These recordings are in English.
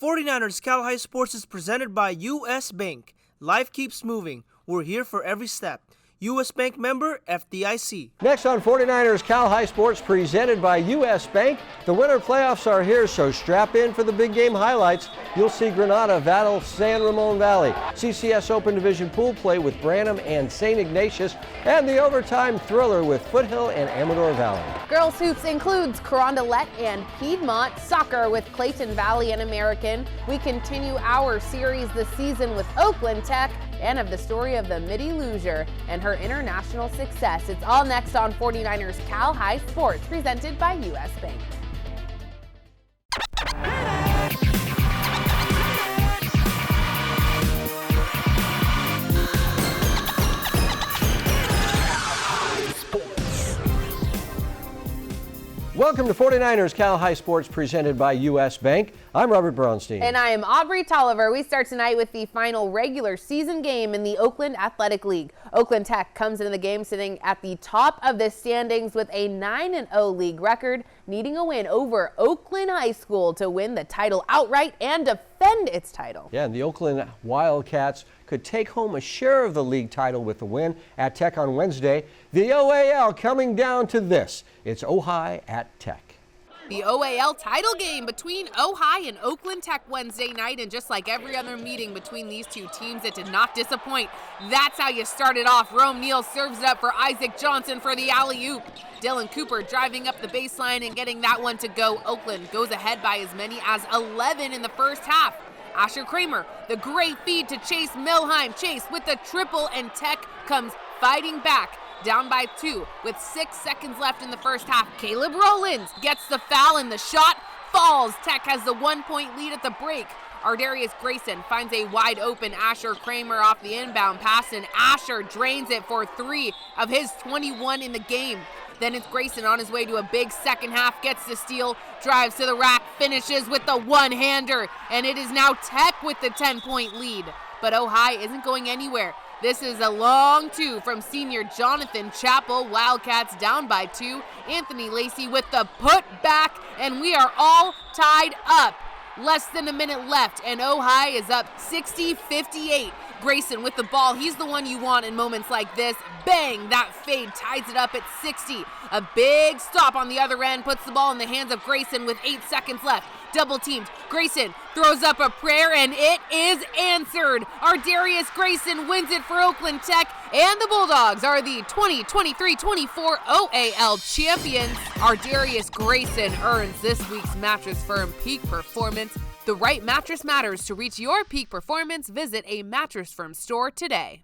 49ers Cal High Sports is presented by U.S. Bank. Life keeps moving. We're here for every step. U.S. Bank member, FDIC. Next on 49ers Cal High Sports, presented by U.S. Bank. The winter playoffs are here, so strap in for the big game highlights. You'll see Granada battle San Ramon Valley, CCS Open Division pool play with Branham and St. Ignatius, and the overtime thriller with Foothill and Amador Valley. Girls hoops includes Carondelet and Piedmont, soccer with Clayton Valley and American. We continue our series this season with Oakland Tech, and of the story of the Midi loser and her international success. It's all next on 49ers Cal High Sports, presented by U.S. Bank. Welcome to 49ers Cal High Sports, presented by U.S. Bank. I'm Robert Braunstein. And I am Aubrey Tolliver. We start tonight with the final regular season game in the Oakland Athletic League. Oakland Tech comes into the game sitting at the top of the standings with a 9-0 league record, needing a win over Oakland High School to win the title outright and defend its title. Yeah, and the Oakland Wildcats could take home a share of the league title with the win at Tech on Wednesday. The OAL coming down to this. It's Ojai at Tech. The OAL title game between Ojai and Oakland Tech Wednesday night, and just like every other meeting between these two teams, it did not disappoint. That's how you started off. Rome Neal serves it up for Isaac Johnson for the alley-oop. Dylan Cooper driving up the baseline and getting that one to go. Oakland goes ahead by as many as 11 in the first half. Asher Kramer, the great feed to Chase Milheim. Chase with the triple, and Tech comes fighting back. Down by 2 with 6 seconds left in the first half. Caleb Rollins gets the foul and the shot falls. Tech has the 1-point lead at the break. Ardarius Grayson finds a wide open Asher Kramer off the inbound pass, and Asher drains it for 3 of his 21 in the game. Then it's Grayson on his way to a big second half, gets the steal, drives to the rack, finishes with the one-hander, and it is now Tech with the 10-point lead. But Ojai isn't going anywhere. This is a long 2 from senior Jonathan Chappell. Wildcats down by 2. Anthony Lacey with the put back, and we are all tied up. Less than a minute left, and Ojai is up 60-58. Grayson with the ball. He's the one you want in moments like this. Bang! That fade ties it up at 60. A big stop on the other end puts the ball in the hands of Grayson with 8 seconds left. Double teamed. Grayson throws up a prayer, and it is answered. Ardarius Grayson wins it for Oakland Tech, and the Bulldogs are the 2023-24 OAL champions. Ardarius Grayson earns this week's Mattress Firm Peak Performance. The right mattress matters. To reach your peak performance, visit a Mattress Firm store today.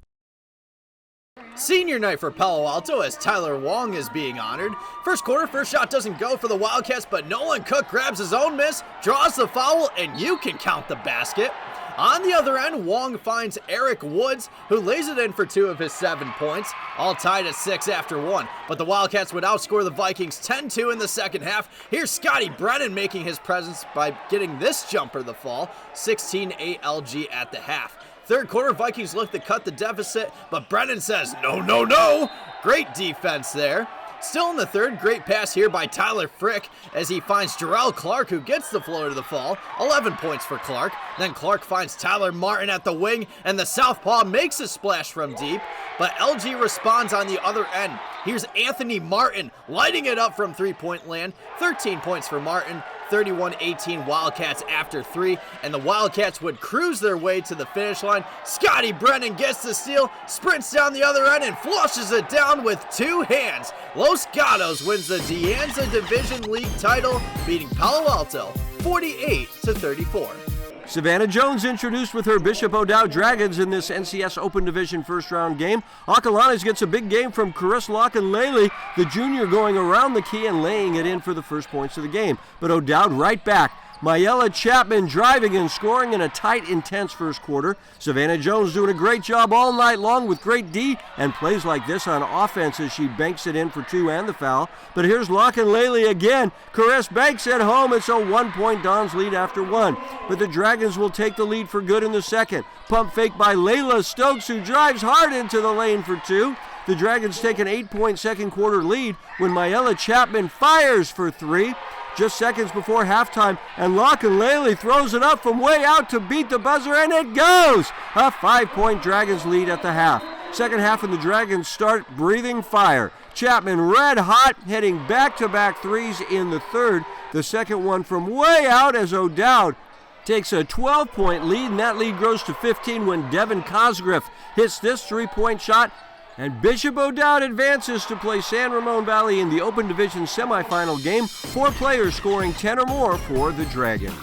Senior night for Palo Alto as Tyler Wong is being honored. First quarter, first shot doesn't go for the Wildcats, but Nolan Cook grabs his own miss, draws the foul, and you can count the basket. On the other end, Wong finds Eric Woods, who lays it in for 2 of his 7 points, all tied at 6 after 1. But the Wildcats would outscore the Vikings 10-2 in the second half. Here's Scotty Brennan making his presence by getting this jumper the fall, 16-8 LG at the half. Third quarter, Vikings look to cut the deficit, but Brennan says, no, no, no. Great defense there. Still in the third, great pass here by Tyler Frick as he finds Jarrell Clark, who gets the floater to the fall. 11 points for Clark. Then Clark finds Tyler Martin at the wing, and the southpaw makes a splash from deep, but LG responds on the other end. Here's Anthony Martin lighting it up from three-point land. 13 points for Martin. 31-18 Wildcats after 3, and the Wildcats would cruise their way to the finish line. Scotty Brennan gets the steal, sprints down the other end, and flushes it down with 2 hands. Los Gatos wins the De Anza Division League title, beating Palo Alto 48-34. Savannah Jones introduced with her Bishop O'Dowd Dragons in this NCS Open Division first round game. Acalanes gets a big game from Chris Locke-Lely, the junior going around the key and laying it in for the first points of the game. But O'Dowd right back. Mayella Chapman driving and scoring in a tight, intense first quarter. Savannah Jones doing a great job all night long with great D and plays like this on offense as she banks it in for 2 and the foul. But here's Locke-Lely again. Caress banks at home. It's a 1-point Dons lead after 1. But the Dragons will take the lead for good in the second. Pump fake by Layla Stokes, who drives hard into the lane for 2. The Dragons take an 8-point second quarter lead when Mayella Chapman fires for 3. just seconds before halftime, and Carondelet throws it up from way out to beat the buzzer, and it goes! A 5-point Dragons lead at the half. Second half, and the Dragons start breathing fire. Chapman red hot, hitting back-to-back threes in the third. The second one from way out as O'Dowd takes a 12-point lead, and that lead grows to 15 when Devin Cosgriff hits this three-point shot. And Bishop O'Dowd advances to play San Ramon Valley in the Open Division semifinal game. 4 players scoring 10 or more for the Dragons.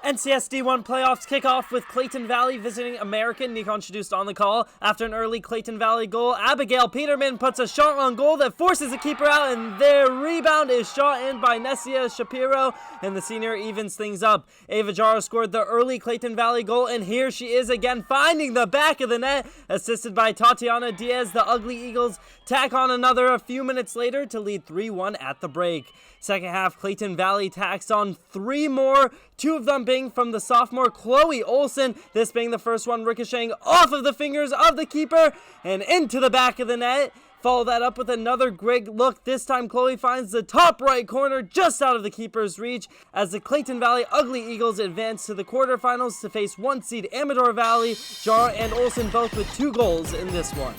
NCS D1 playoffs kick off with Clayton Valley visiting American. Nico introduced on the call. After an early Clayton Valley goal, Abigail Peterman puts a shot on goal that forces the keeper out, and their rebound is shot in by Nessia Shapiro, and the senior evens things up. Ava Jaro scored the early Clayton Valley goal, and here she is again finding the back of the net, assisted by Tatiana Diaz. The Ugly Eagles tack on another a few minutes later to lead 3-1 at the break. Second half, Clayton Valley tacks on 3 more, 2 of them being from the sophomore Chloe Olson, this being the first one ricocheting off of the fingers of the keeper and into the back of the net. Follow that up with another great look. This time Chloe finds the top right corner just out of the keeper's reach as the Clayton Valley Ugly Eagles advance to the quarterfinals to face 1 seed Amador Valley. Jar and Olson both with 2 goals in this one.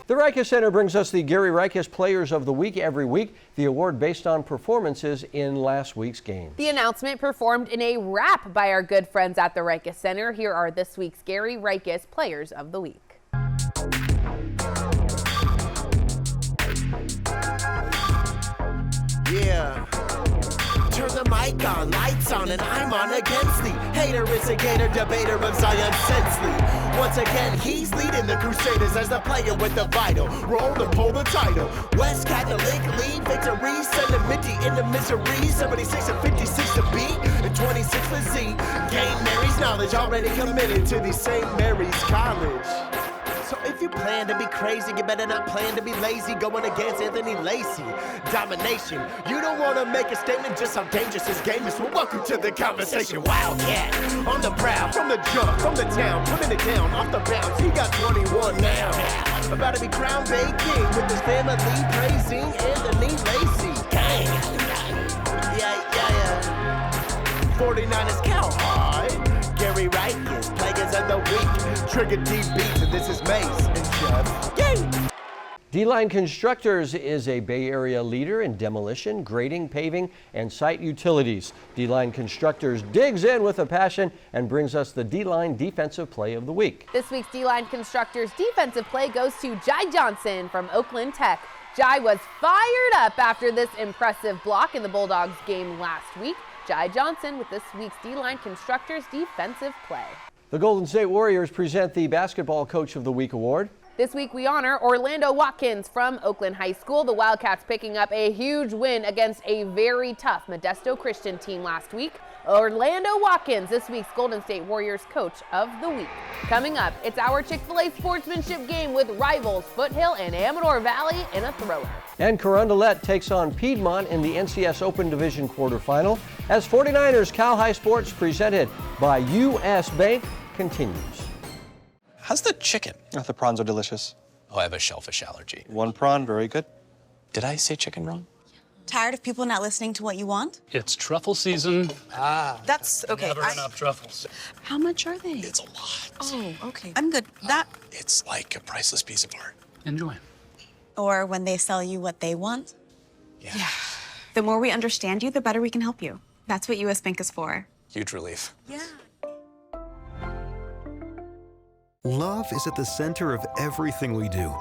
The Rikus Center brings us the Gary Rikus Players of the Week every week, the award based on performances in last week's game. The announcement performed in a rap by our good friends at the Rikus Center. Here are this week's Gary Rikus Players of the Week. Yeah. Turn the mic on, lights on, and I'm on against the hater, instigator, debater of Zion Sensley. Once again, he's leading the Crusaders as the player with the vital role to pull the title. West Catholic lead victory, send the Midi into misery. 76 and 56 to beat, and 26 for Z. Gain Mary's knowledge, already committed to the St. Mary's College. So if you plan to be crazy, you better not plan to be lazy. Going against Anthony Lacey. Domination. You don't want to make a statement just how dangerous this game is. Well, welcome to the conversation. Wildcat. On the prowl, from the jump, from the town. Putting it down, off the bounce. He got 21 now. About to be crowned Bay King with his family praising Anthony Lacey. Gang. Yeah. 49ers count hard. Gary Rikus, Players of the Week. Trigger deep beats, and this is Mace and Jeff. Yay! D-Line Constructors is a Bay Area leader in demolition, grading, paving, and site utilities. D-Line Constructors digs in with a passion and brings us the D-Line Defensive Play of the Week. This week's D-Line Constructors defensive play goes to Jai Johnson from Oakland Tech. Jai was fired up after this impressive block in the Bulldogs game last week. Jai Johnson with this week's D-Line Constructors defensive play. The Golden State Warriors present the Basketball Coach of the Week award. This week we honor Orlando Watkins from Oakland High School. The Wildcats picking up a huge win against a very tough Modesto Christian team last week. Orlando Watkins, this week's Golden State Warriors Coach of the Week. Coming up, it's our Chick-fil-A sportsmanship game with rivals Foothill and Amador Valley in a thrower. And Carondelet takes on Piedmont in the NCS Open Division quarterfinal as 49ers Cal High Sports presented by U.S. Bank continues. How's the chicken? Oh, the prawns are delicious. Oh, I have a shellfish allergy. 1 prawn, very good. Did I say chicken wrong? Tired of people not listening to what you want? It's truffle season. That's okay. Never enough truffles. How much are they? It's a lot. Oh, okay. I'm good. That. It's like a priceless piece of art. Enjoy. Or when they sell you what they want? Yeah. The more we understand you, the better we can help you. That's what U.S. Bank is for. Huge relief. Yeah. Love is at the center of everything we do.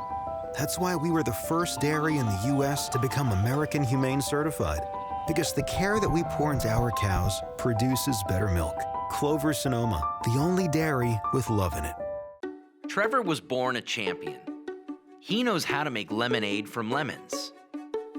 That's why we were the first dairy in the U.S. to become American Humane Certified. Because the care that we pour into our cows produces better milk. Clover Sonoma, the only dairy with love in it. Trevor was born a champion. He knows how to make lemonade from lemons.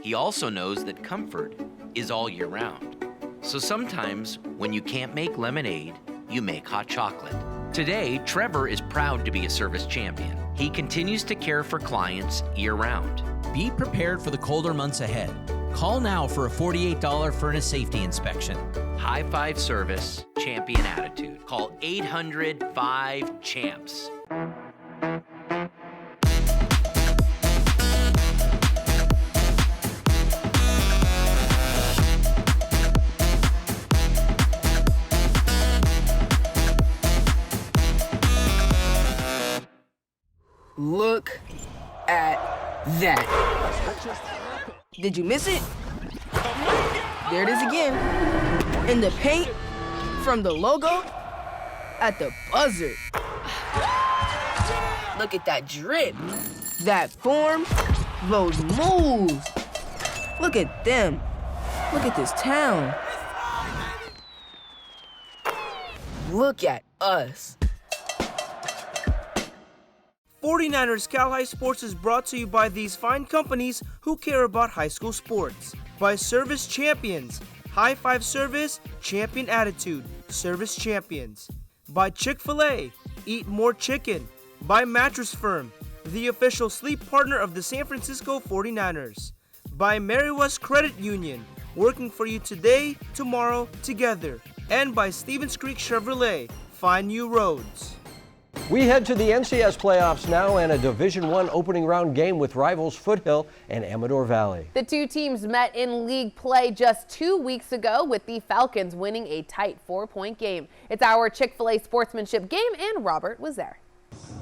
He also knows that comfort is all year round. So sometimes, when you can't make lemonade, you make hot chocolate. Today, Trevor is proud to be a service champion. He continues to care for clients year-round. Be prepared for the colder months ahead. Call now for a $48 furnace safety inspection. High five service, champion attitude. Call 800-5-CHAMPS. Look at that. Did you miss it? There it is again. In the paint, from the logo, at the buzzer. Look at that drip, that form, those moves. Look at them. Look at this town. Look at us. 49ers Cal High Sports is brought to you by these fine companies who care about high school sports. By Service Champions, High Five Service, Champion Attitude, Service Champions. By Chick-fil-A, Eat More Chicken. By Mattress Firm, the official sleep partner of the San Francisco 49ers. By Mary West Credit Union, working for you today, tomorrow, together. And by Stevens Creek Chevrolet, find new roads. We head to the NCS playoffs now and a Division I opening round game with rivals Foothill and Amador Valley. The two teams met in league play just 2 weeks ago, with the Falcons winning a tight 4-point game. It's our Chick-fil-A sportsmanship game, and Robert was there.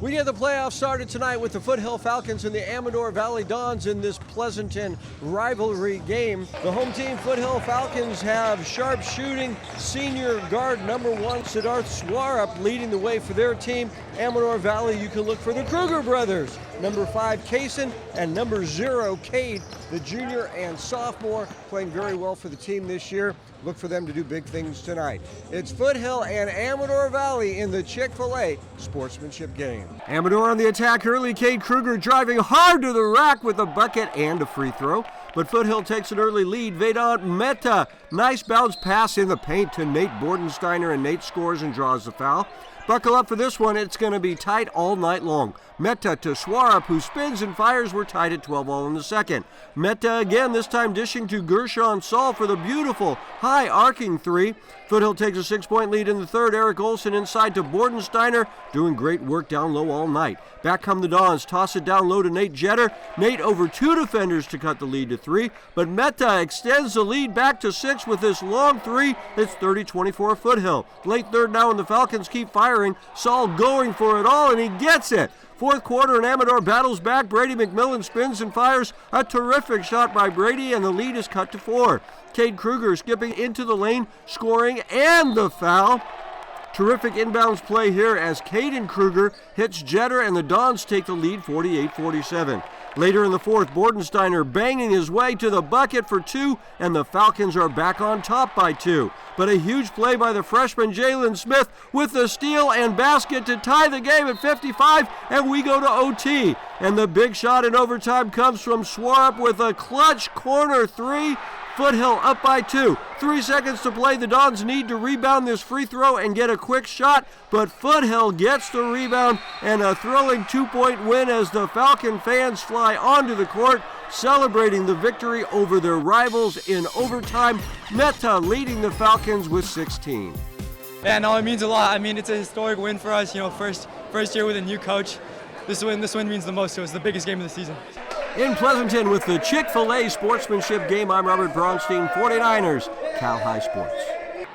We get the playoffs started tonight with the Foothill Falcons and the Amador Valley Dons in this Pleasanton rivalry game. The home team Foothill Falcons have sharp shooting senior guard number 1 Siddharth Swarup leading the way for their team. Amador Valley, you can look for the Kruger brothers, number 5 Kaysen and number 0 Cade, the junior and sophomore, playing very well for the team this year. Look for them to do big things tonight. It's Foothill and Amador Valley in the Chick-fil-A sportsmanship game. Amador on the attack early. Cade Kruger driving hard to the rack with a bucket and a free throw. But Foothill takes an early lead. Vedant Mehta, nice bounce pass in the paint to Nate Bordensteiner, and Nate scores and draws the foul. Buckle up for this one. It's going to be tight all night long. Mehta to Swarup, who spins and fires. We're tied at 12 all in the second. Mehta again, this time dishing to Gershon Saul for the beautiful high arcing three. Foothill takes a 6-point lead in the third. Eric Olson inside to Bordensteiner, doing great work down low all night. Back come the Dons, toss it down low to Nate Jeter. Nate over 2 defenders to cut the lead to 3, but Mehta extends the lead back to 6 with this long 3. It's 30-24 Foothill. Late third now and the Falcons keep firing. Saul going for it all, and he gets it. Fourth quarter and Amador battles back. Brady McMillan spins and fires a terrific shot by Brady, and the lead is cut to 4. Cade Kruger skipping into the lane, scoring, and the foul. Terrific inbounds play here as Caden Kruger hits Jeter, and the Dons take the lead 48-47. Later in the fourth, Bordensteiner banging his way to the bucket for 2, and the Falcons are back on top by 2. But a huge play by the freshman Jalen Smith with the steal and basket to tie the game at 55, and we go to OT. And the big shot in overtime comes from Swarup with a clutch corner 3. Foothill up by 2. 3 seconds to play. The Dons need to rebound this free throw and get a quick shot, but Foothill gets the rebound and a thrilling 2-point win as the Falcon fans fly onto the court, celebrating the victory over their rivals in overtime. Mehta leading the Falcons with 16. Yeah, no, it means a lot. I mean, it's a historic win for us. You know, first year with a new coach. This win means the most to us. It's the biggest game of the season. In Pleasanton with the Chick-fil-A sportsmanship game, I'm Robert Braunstein, 49ers, Cal High Sports.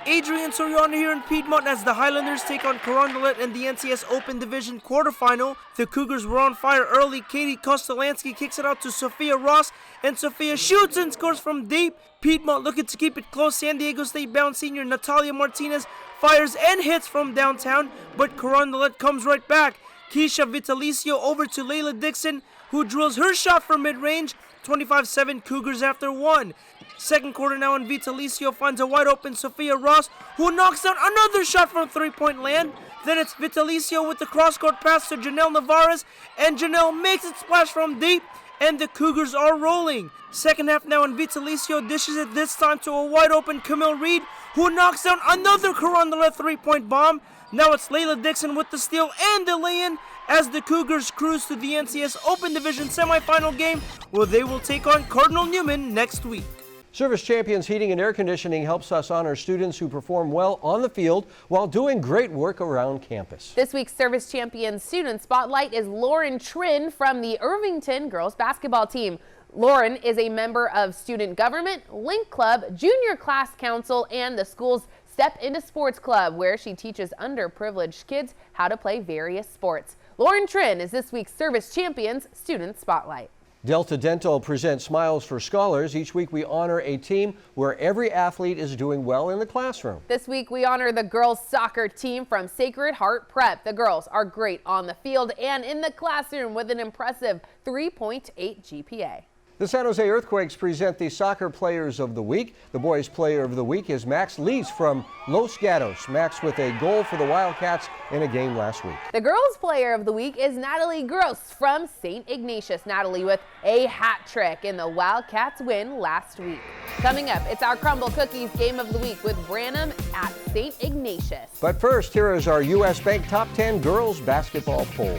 Adrian Soriano here in Piedmont as the Highlanders take on Carondelet in the NCS Open Division quarterfinal. The Cougars were on fire early. Katie Kostolansky kicks it out to Sophia Ross, and Sophia shoots and scores from deep. Piedmont looking to keep it close. San Diego State bound senior Natalia Martinez fires and hits from downtown, but Carondelet comes right back. Keisha Vitalicio over to Layla Dixon, who drills her shot from mid-range. 25-7 Cougars after 1. Second quarter now, and Vitalicio finds a wide-open Sophia Ross, who knocks down another shot from three-point land. Then it's Vitalicio with the cross-court pass to Janelle Navarez, and Janelle makes it splash from deep, and the Cougars are rolling. Second half now, and Vitalicio dishes it this time to a wide-open Camille Reed, who knocks down another Carondelet three-point bomb. Now it's Layla Dixon with the steal and the lay-in as the Cougars cruise to the NCS Open Division semifinal game, where they will take on Cardinal Newman next week. Service Champions Heating and Air Conditioning helps us honor students who perform well on the field while doing great work around campus. This week's Service Champions student spotlight is Lauren Trin from the Irvington girls basketball team. Lauren is a member of student government, Link Club, Junior Class Council, and the school's Step Into Sports Club, where she teaches underprivileged kids how to play various sports. Lauren Trin is this week's Service Champions Student Spotlight. Delta Dental presents Smiles for Scholars. Each week we honor a team where every athlete is doing well in the classroom. This week we honor the girls soccer team from Sacred Heart Prep. The girls are great on the field and in the classroom with an impressive 3.8 GPA. The San Jose Earthquakes present the Soccer Players of the Week. The Boys Player of the Week is Max Lees from Los Gatos. Max with a goal for the Wildcats in a game last week. The Girls Player of the Week is Natalie Gross from St. Ignatius. Natalie with a hat trick in the Wildcats win last week. Coming up, it's our Crumble Cookies Game of the Week with Branham at St. Ignatius. But first, here is our U.S. Bank Top 10 Girls Basketball Poll.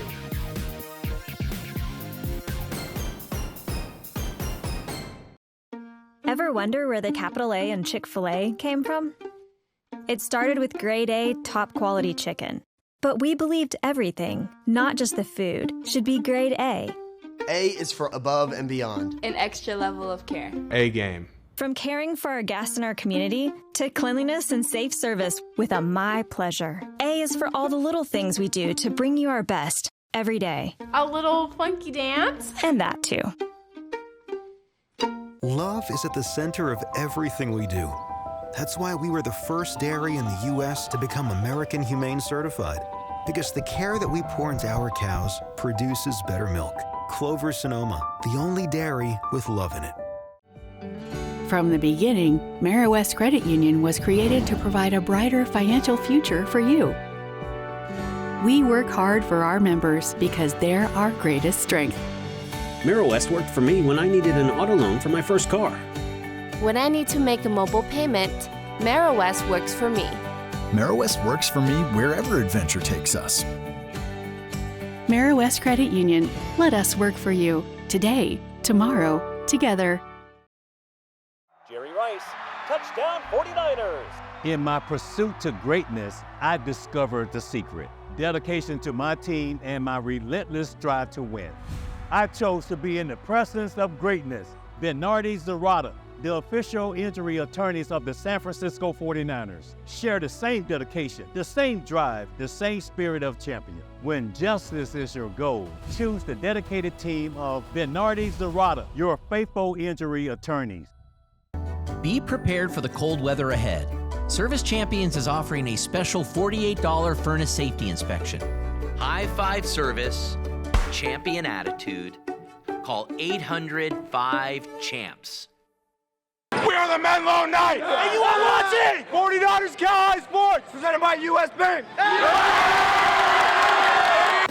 Ever wonder where the capital A in Chick-fil-A came from? It started with grade A, top quality chicken. But we believed everything, not just the food, should be grade A. A is for above and beyond. An extra level of care. A game. From caring for our guests in our community to cleanliness and safe service with a My Pleasure. A is for all the little things we do to bring you our best every day. A little funky dance. And that too. Love is at the center of everything we do. That's why we were the first dairy in the U.S. to become American Humane Certified. Because the care that we pour into our cows produces better milk. Clover Sonoma, the only dairy with love in it. From the beginning, AmeriWest Credit Union was created to provide a brighter financial future for you. We work hard for our members because they're our greatest strength. AmeriWest worked for me when I needed an auto loan for my first car. When I need to make a mobile payment, AmeriWest works for me. AmeriWest works for me wherever adventure takes us. AmeriWest Credit Union. Let us work for you. Today, tomorrow, together. Jerry Rice, touchdown 49ers. In my pursuit to greatness, I discovered the secret. Dedication to my team and my relentless drive to win. I chose to be in the presence of greatness. Bernardi Zarata, the official injury attorneys of the San Francisco 49ers, share the same dedication, the same drive, the same spirit of champion. When justice is your goal, choose the dedicated team of Bernardi Zarata, your faithful injury attorneys. Be prepared for the cold weather ahead. Service Champions is offering a special $48 furnace safety inspection. High five service, champion attitude. Call 800-5-CHAMPS. We are the Menlo Knights, and you are watching 49ers Cowboys Sports, presented by U.S. Bank.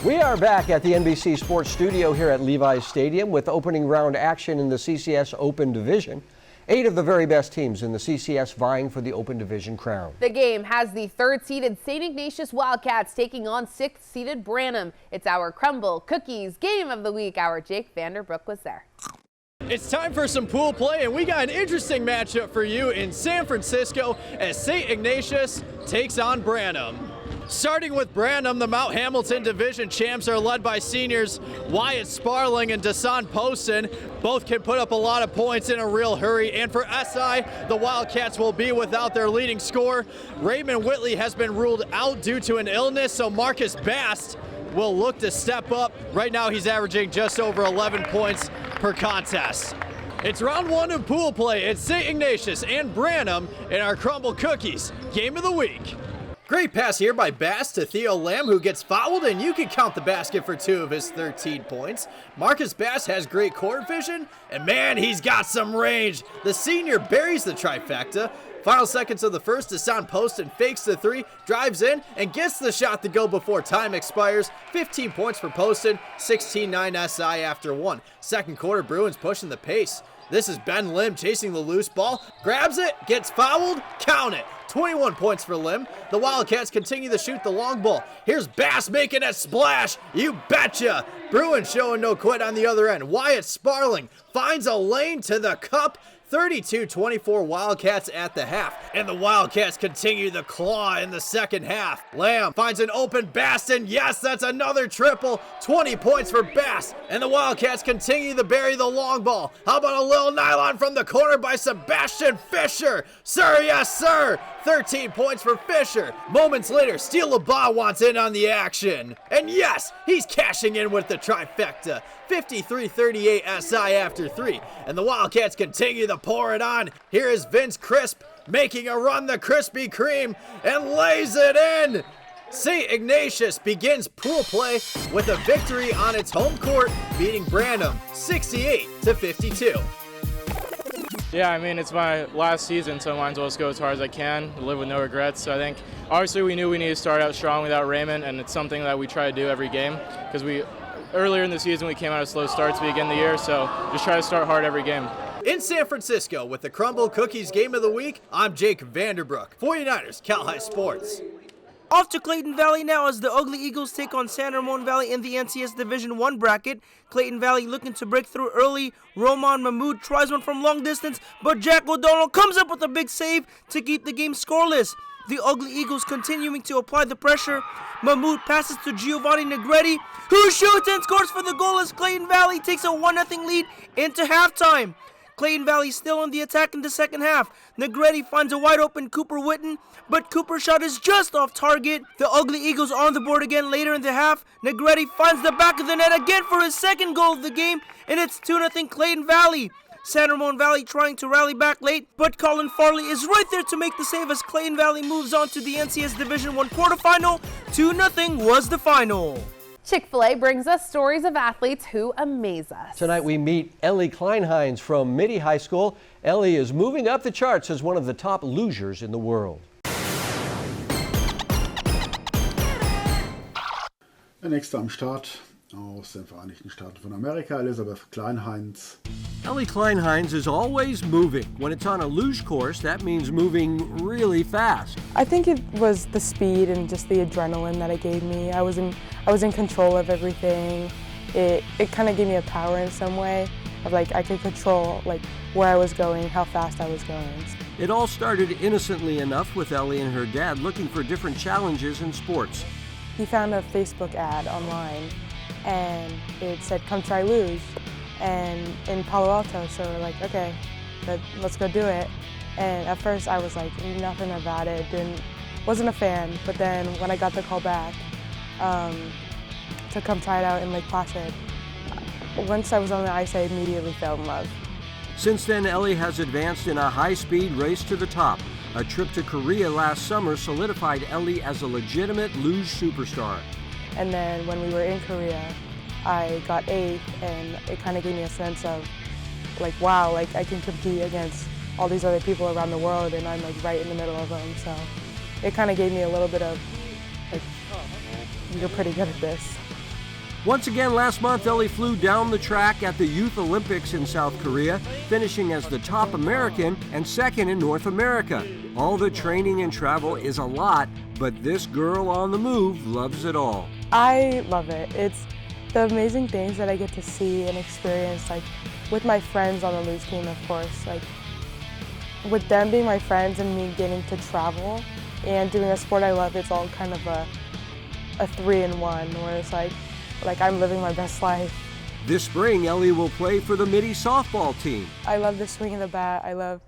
We are back at the NBC Sports Studio here at Levi's Stadium with opening round action in the CCS Open Division. 8 of the very best teams in the CCS vying for the Open Division crown. The game has the 3rd-seeded St. Ignatius Wildcats taking on 6th-seeded Branham. It's our Crumble Cookies Game of the Week. Our Jake Vanderbrook was there. It's time for some pool play, and we got an interesting matchup for you in San Francisco as St. Ignatius takes on Branham. Starting with Branham, the Mount Hamilton Division champs are led by seniors Wyatt Sparling and Desan Poston. Both can put up a lot of points in a real hurry. And for SI, the Wildcats will be without their leading scorer. Raymond Whitley has been ruled out due to an illness, so Marcus Bast will look to step up. Right now, he's averaging just over 11 points per contest. It's round 1 of pool play. It's St. Ignatius and Branham in our Crumble Cookies Game of the Week. Great pass here by Bass to Theo Lamb, who gets fouled, and you can count the basket for 2 of his 13 points. Marcus Bass has great court vision, and man, he's got some range. The senior buries the trifecta. Final seconds of the first, Desan Poston fakes the 3, drives in, and gets the shot to go before time expires. 15 points for Poston, 16-9 SI after 1. Second quarter, Bruins pushing the pace. This is Ben Lim chasing the loose ball, grabs it, gets fouled, count it. 21 points for Lim. The Wildcats continue to shoot the long ball. Here's Bass making a splash. You betcha. Bruins showing no quit on the other end. Wyatt Sparling finds a lane to the cup, 32-24 Wildcats at the half, and the Wildcats continue the claw in the second half. Lamb finds an open Bass, and yes, that's another triple. 20 points for Bass, and the Wildcats continue to bury the long ball. How about a little nylon from the corner by Sebastian Fisher? Sir, yes sir! 13 points for Fisher. Moments later, Steele LeBas wants in on the action. And yes, he's cashing in with the trifecta. 53-38 SI after 3. And the Wildcats continue to pour it on. Here is Vince Crisp making a run the Krispy Kreme and lays it in. St. Ignatius begins pool play with a victory on its home court, beating Branham 68-52. Yeah, I mean, it's my last season, so I might as well just go as hard as I can, live with no regrets. So I think, obviously, we knew we needed to start out strong without Ramon, and it's something that we try to do every game, because earlier in the season, we came out of slow starts to begin the year, so just try to start hard every game. In San Francisco, with the Crumble Cookies Game of the Week, I'm Jake Vanderbrook, 49ers Cal High Sports. Off to Clayton Valley now as the Ugly Eagles take on San Ramon Valley in the NCS Division I bracket. Clayton Valley looking to break through early. Ramon Mahmoud tries one from long distance, but Jack O'Donnell comes up with a big save to keep the game scoreless. The Ugly Eagles continuing to apply the pressure. Mahmoud passes to Giovanni Negretti, who shoots and scores for the goal as Clayton Valley takes a 1-0 lead into halftime. Clayton Valley still on the attack in the second half. Negretti finds a wide open Cooper Witten, but Cooper's shot is just off target. The Ugly Eagles on the board again later in the half. Negretti finds the back of the net again for his second goal of the game, and it's 2-0 Clayton Valley. San Ramon Valley trying to rally back late, but Colin Farley is right there to make the save as Clayton Valley moves on to the NCS Division I quarterfinal. 2-0 was the final. Chick-fil-A brings us stories of athletes who amaze us. Tonight we meet Ellie Klein from Midi High School. Ellie is moving up the charts as one of the top losers in the world. Der nächste am Start aus den Vereinigten Staaten von Amerika, Elizabeth Kleinheinz. Ellie Klein is always moving. When it's on a luge course, that means moving really fast. I think it was the speed and just the adrenaline that it gave me. I was in control of everything. It kind of gave me a power in some way of I could control where I was going, how fast I was going. It all started innocently enough with Ellie and her dad looking for different challenges in sports. He found a Facebook ad online and it said, "Come try luge," and in Palo Alto, so we're like, okay, let's go do it. And at first I was nothing about it, wasn't a fan, but then when I got the call back to come try it out in Lake Placid, once I was on the ice, I immediately fell in love. Since then, Ellie has advanced in a high-speed race to the top. A trip to Korea last summer solidified Ellie as a legitimate luge superstar. And then when we were in Korea, I got 8th, and it kind of gave me a sense of wow, I can compete against all these other people around the world, and I'm right in the middle of them. So it kind of gave me a little bit of you're pretty good at this. Once again last month, Ellie flew down the track at the Youth Olympics in South Korea, finishing as the top American and second in North America. All the training and travel is a lot, but this girl on the move loves it all. I love it. It's the amazing things that I get to see and experience, with my friends on the luge team, of course. With them being my friends and me getting to travel and doing a sport I love, it's all kind of a 3-in-1, where it's I'm living my best life. This spring, Ellie will play for the Midi softball team. I love the swing of the bat. I love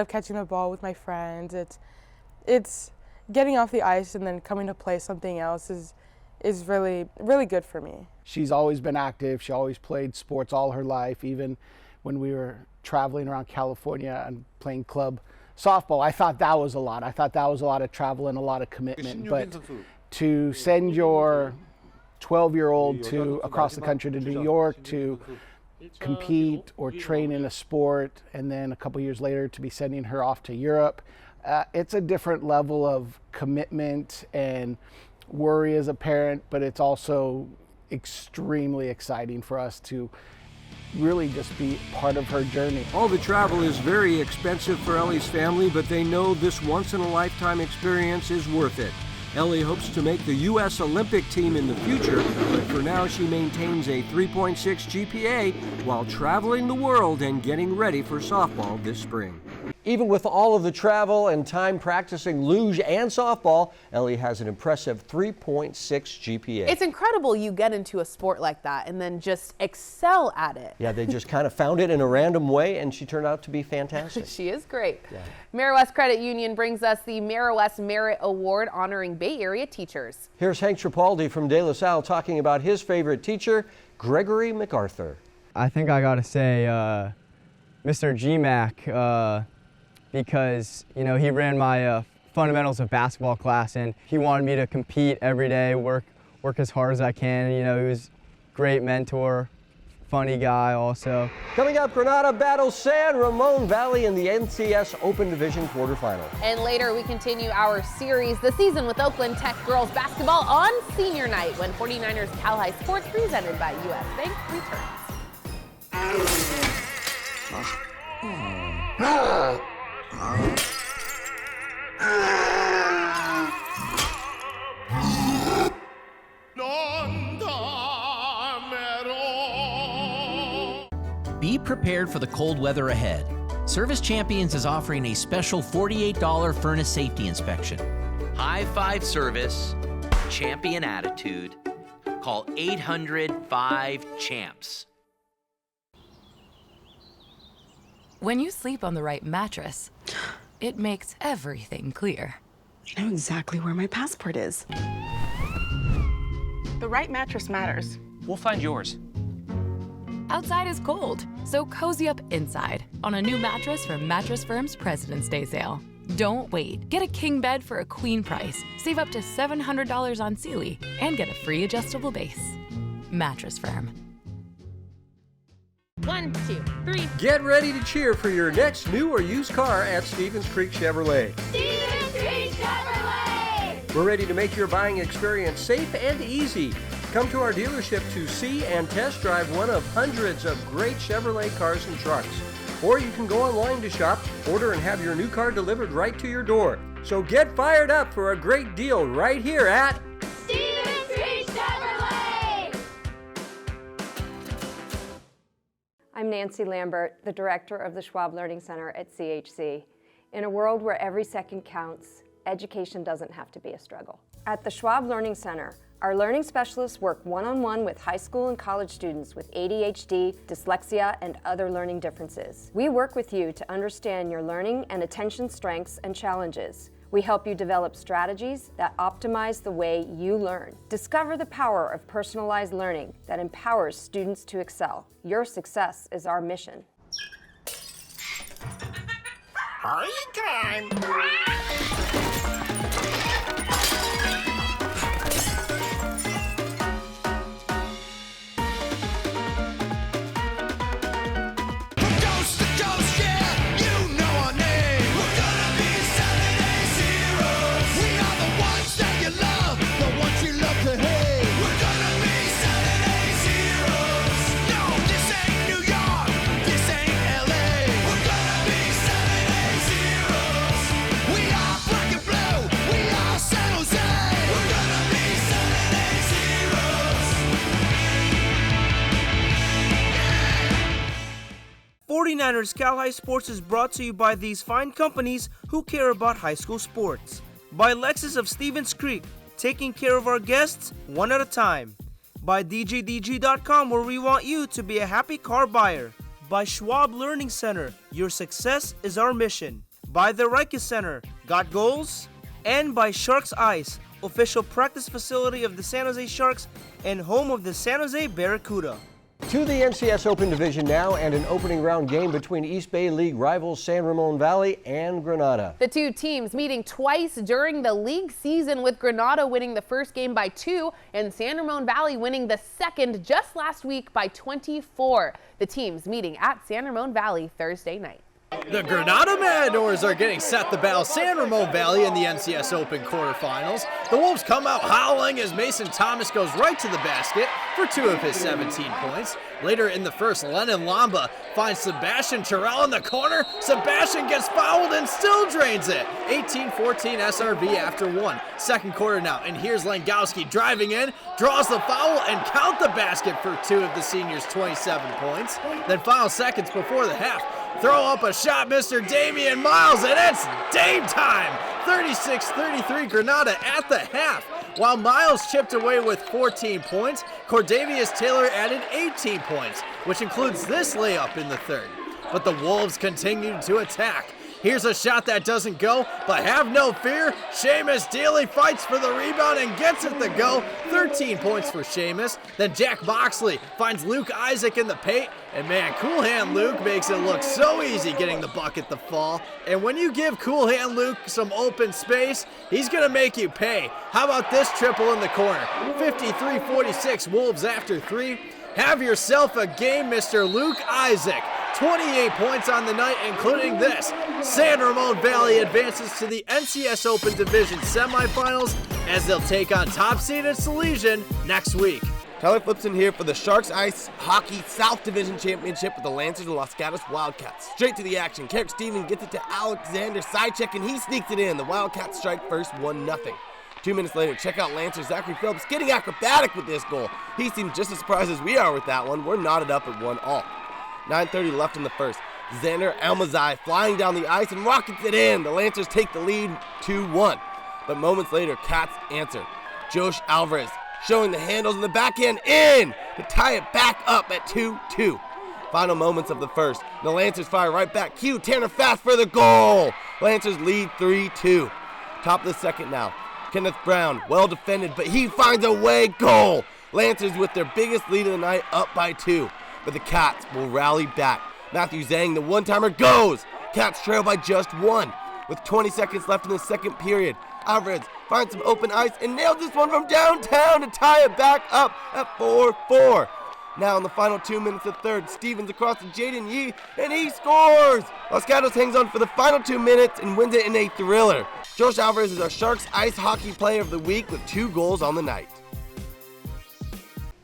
catching the ball with my friends. It's getting off the ice and then coming to play something else is really, really good for me. She's always been active. She always played sports all her life, even when we were traveling around California and playing club softball. I thought that was a lot. I thought that was a lot of travel and a lot of commitment. But to send your 12-year-old to across the country to New York to compete or train in a sport, and then a couple years later to be sending her off to Europe, it's a different level of commitment and worry as a parent, but it's also extremely exciting for us to really just be part of her journey. All the travel is very expensive for Ellie's family, but they know this once-in-a-lifetime experience is worth it. Ellie hopes to make the U.S. Olympic team in the future, but for now, she maintains a 3.6 GPA while traveling the world and getting ready for softball this spring. Even with all of the travel and time practicing luge and softball, Ellie has an impressive 3.6 GPA. It's incredible you get into a sport like that and then just excel at it. Yeah, they just kind of found it in a random way, and she turned out to be fantastic. She is great. Yeah. Marist Credit Union brings us the Marist Merit Award honoring Bay Area teachers. Here's Hank Tripaldi from De La Salle talking about his favorite teacher, Gregory MacArthur. I think I gotta say Mr. GMAC, because he ran my fundamentals of basketball class, and he wanted me to compete every day, work as hard as I can. He was a great mentor, funny guy also. Coming up, Granada battles San Ramon Valley in the NCS Open Division quarterfinal. And later we continue our series, The Season with Oakland Tech girls basketball on senior night when 49ers Cal High Sports presented by U.S. Bank returns. Be prepared for the cold weather ahead. Service Champions is offering a special $48 furnace safety inspection. High five service, champion attitude. Call 800-5-CHAMPS. When you sleep on the right mattress, it makes everything clear. I know exactly where my passport is. The right mattress matters. We'll find yours. Outside is cold, so cozy up inside on a new mattress from Mattress Firm's President's Day sale. Don't wait. Get a king bed for a queen price. Save up to $700 on Sealy and get a free adjustable base. Mattress Firm. 1, 2, 3. Get ready to cheer for your next new or used car at Stevens Creek Chevrolet. Stevens Creek Chevrolet! We're ready to make your buying experience safe and easy. Come to our dealership to see and test drive one of hundreds of great Chevrolet cars and trucks. Or you can go online to shop, order, and have your new car delivered right to your door. So get fired up for a great deal right here at Stevens Creek Chevrolet! I'm Nancy Lambert, the director of the Schwab Learning Center at CHC. In a world where every second counts, education doesn't have to be a struggle. At the Schwab Learning Center, our learning specialists work one-on-one with high school and college students with ADHD, dyslexia, and other learning differences. We work with you to understand your learning and attention strengths and challenges. We help you develop strategies that optimize the way you learn. Discover the power of personalized learning that empowers students to excel. Your success is our mission. Party time! '49ers Cal High Sports is brought to you by these fine companies who care about high school sports. By Lexus of Stevens Creek, taking care of our guests one at a time. By DJDG.com, where we want you to be a happy car buyer. By Schwab Learning Center, your success is our mission. By the Rikus Center, got goals? And by Sharks Ice, official practice facility of the San Jose Sharks and home of the San Jose Barracuda. To the NCS Open Division now, and an opening round game between East Bay League rivals San Ramon Valley and Granada. The two teams meeting twice during the league season, with Granada winning the first game by 2 and San Ramon Valley winning the second just last week by 24. The teams meeting at San Ramon Valley Thursday night. The Granada Amadors are getting set to battle San Ramon Valley in the NCS Open quarterfinals. The Wolves come out howling as Mason Thomas goes right to the basket for 2 of his 17 points. Later in the first, Lennon Lamba finds Sebastian Terrell in the corner. Sebastian gets fouled and still drains it. 18-14 SRV after 1. Second quarter now, and here's Langowski driving in, draws the foul, and count the basket for 2 of the seniors' 27 points. Then final seconds before the half, throw up a shot, Mr. Damian Miles, and it's Dame time! 36-33 Granada at the half. While Miles chipped away with 14 points, Cordavius Taylor added 18 points, which includes this layup in the third. But the Wolves continued to attack. Here's a shot that doesn't go, but have no fear. Seamus Daly fights for the rebound and gets it to go. 13 points for Seamus. Then Jack Boxley finds Luke Isaac in the paint. And man, Cool Hand Luke makes it look so easy getting the bucket to fall. And when you give Cool Hand Luke some open space, he's going to make you pay. How about this triple in the corner? 53-46 Wolves after 3. Have yourself a game, Mr. Luke Isaac. 28 points on the night, including this. San Ramon Valley advances to the NCS Open Division semifinals as they'll take on top-seeded Salesian next week. Tyler Flipson here for the Sharks Ice Hockey South Division Championship with the Lancers and Los Gatos Wildcats. Straight to the action. Carrick Stevens gets it to Alexander Sidecheck, and he sneaks it in. The Wildcats strike first 1-0. 2 minutes later, check out Lancer Zachary Phillips getting acrobatic with this goal. He seemed just as surprised as we are with that one. We're knotted up at 1-all. 9:30 left in the first. Xander Almazai flying down the ice and rockets it in. The Lancers take the lead 2-1. But moments later, Cats answer. Josh Alvarez showing the handles in the backhand in to tie it back up at 2-2. Final moments of the first. The Lancers fire right back. Q Tanner fast for the goal. Lancers lead 3-2. Top of the second now. Kenneth Brown, well defended, but he finds a way. Goal. Lancers with their biggest lead of the night, up by 2. But the Cats will rally back. Matthew Zhang, the one-timer, goes. Cats trail by just 1. With 20 seconds left in the second period, Alvarez finds some open ice and nails this one from downtown to tie it back up at 4-4. Now in the final 2 minutes of third, Stevens across to Jaden Yee, and he scores! Los Gatos hangs on for the final 2 minutes and wins it in a thriller. Josh Alvarez is our Sharks Ice Hockey Player of the Week with 2 goals on the night.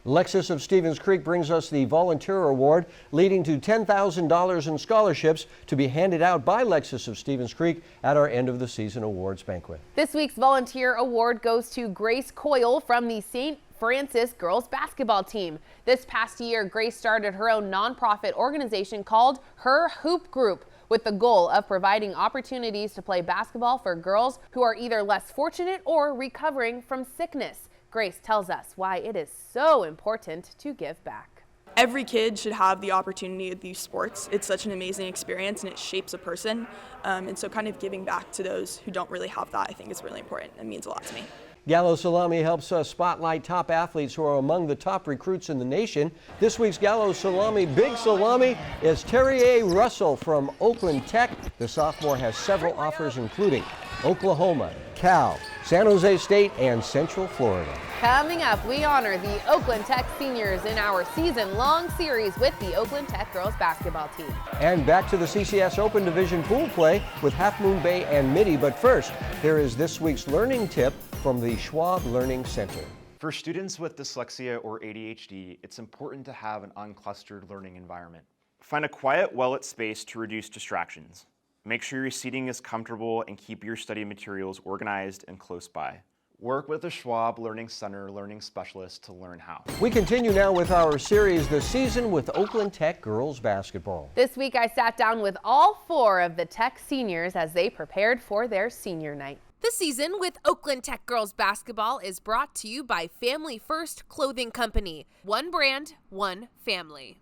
Lexus of Stevens Creek brings us the Volunteer Award, leading to $10,000 in scholarships to be handed out by Lexus of Stevens Creek at our end of the season awards banquet. This week's Volunteer Award goes to Grace Coyle from the St. Francis girls basketball team. This past year, Grace started her own nonprofit organization called Her Hoop Group, with the goal of providing opportunities to play basketball for girls who are either less fortunate or recovering from sickness. Grace tells us why it is so important to give back. Every kid should have the opportunity to do sports. It's such an amazing experience and it shapes a person. And so kind of giving back to those who don't really have that, I think is really important. It means a lot to me. Gallo Salami helps us spotlight top athletes who are among the top recruits in the nation. This week's Gallo Salami Big Salami is Terry A. Russell from Oakland Tech. The sophomore has several offers including Oklahoma, Cal, San Jose State, and Central Florida. Coming up, we honor the Oakland Tech seniors in our season-long series with the Oakland Tech girls basketball team. And back to the CCS Open Division pool play with Half Moon Bay and Midi. But first, here is this week's learning tip from the Schwab Learning Center. For students with dyslexia or ADHD, it's important to have an unclustered learning environment. Find a quiet, well-lit space to reduce distractions. Make sure your seating is comfortable and keep your study materials organized and close by. Work with the Schwab Learning Center learning specialist to learn how. We continue now with our series, The Season with Oakland Tech Girls Basketball. This week I sat down with all 4 of the Tech seniors as they prepared for their senior night. The Season with Oakland Tech Girls Basketball is brought to you by Family First Clothing Company. One brand, one family.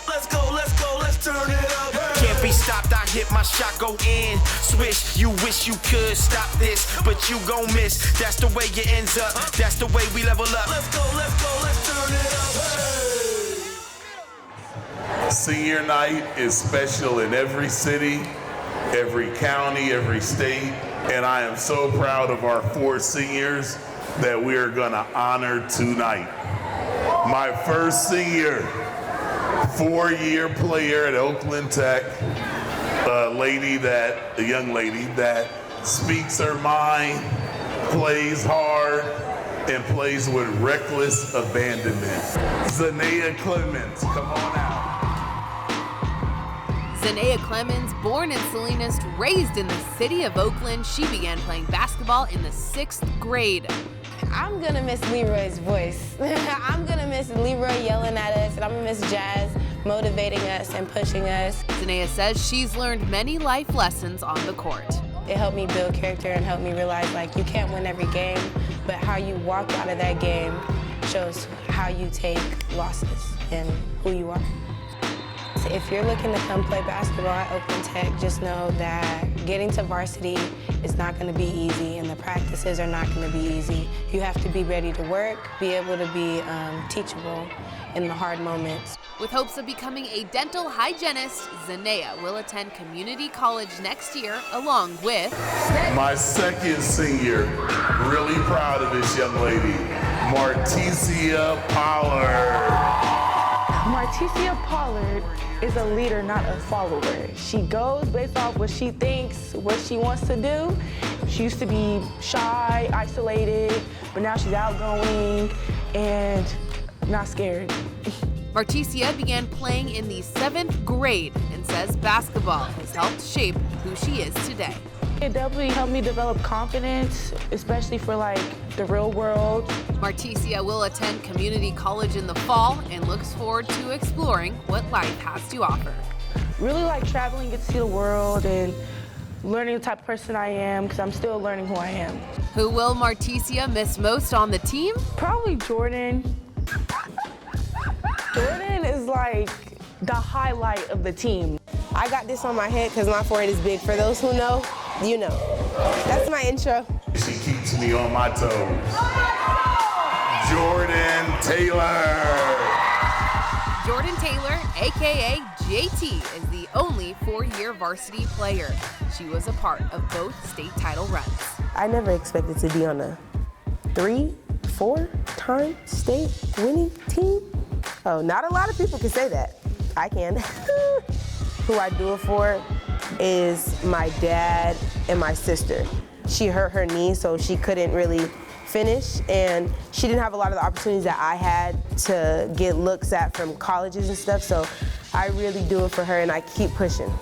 Let's go, let's turn it up. Can't be stopped, I hit my shot, go in. Swish, you wish you could stop this, but you gon' miss. That's the way it ends up, that's the way we level up. Let's go, let's turn it up. Senior night is special in every city, every county, every state, and I am so proud of our 4 seniors that we are gonna honor tonight. My first senior, 4-year player at Oakland Tech, a young lady that speaks her mind, plays hard, and plays with reckless abandonment. Zanea Clemens, come on out. Zanea Clemens, born in Salinas, raised in the city of Oakland, she began playing basketball in the 6th grade. I'm gonna miss Leroy's voice. I'm gonna miss Leroy yelling at us, and I'm gonna miss Jazz motivating us and pushing us. Zanea says she's learned many life lessons on the court. It helped me build character and helped me realize, like, you can't win every game, but how you walk out of that game shows how you take losses and who you are. So if you're looking to come play basketball at Oakland Tech, just know that getting to varsity is not going to be easy, and the practices are not going to be easy. You have to be ready to work, be able to be teachable in the hard moments. With hopes of becoming a dental hygienist, Zanea will attend community college next year along with my second senior. Really proud of this young lady, Marticia Pollard. Marticia Pollard is a leader, not a follower. She goes based off what she thinks, what she wants to do. She used to be shy, isolated, but now she's outgoing and not scared. Marticia began playing in the 7th grade and says basketball has helped shape who she is today. It definitely helped me develop confidence, especially for like the real world. Marticia will attend community college in the fall and looks forward to exploring what life has to offer. Really like traveling, get to see the world and learning the type of person I am, because I'm still learning who I am. Who will Marticia miss most on the team? Probably Jordan. Jordan is like the highlight of the team. I got this on my head because my forehead is big. For those who know, you know. That's my intro. She keeps me on my toes. Jordan Taylor. Jordan Taylor, aka JT, is the only 4-year varsity player. She was a part of both state title runs. I never expected to be on a 3-4-time state winning team. Oh, not a lot of people can say that. I can. Who I do it for is my dad and my sister. She hurt her knee, so she couldn't really finish, and she didn't have a lot of the opportunities that I had to get looks at from colleges and stuff, so I really do it for her, and I keep pushing.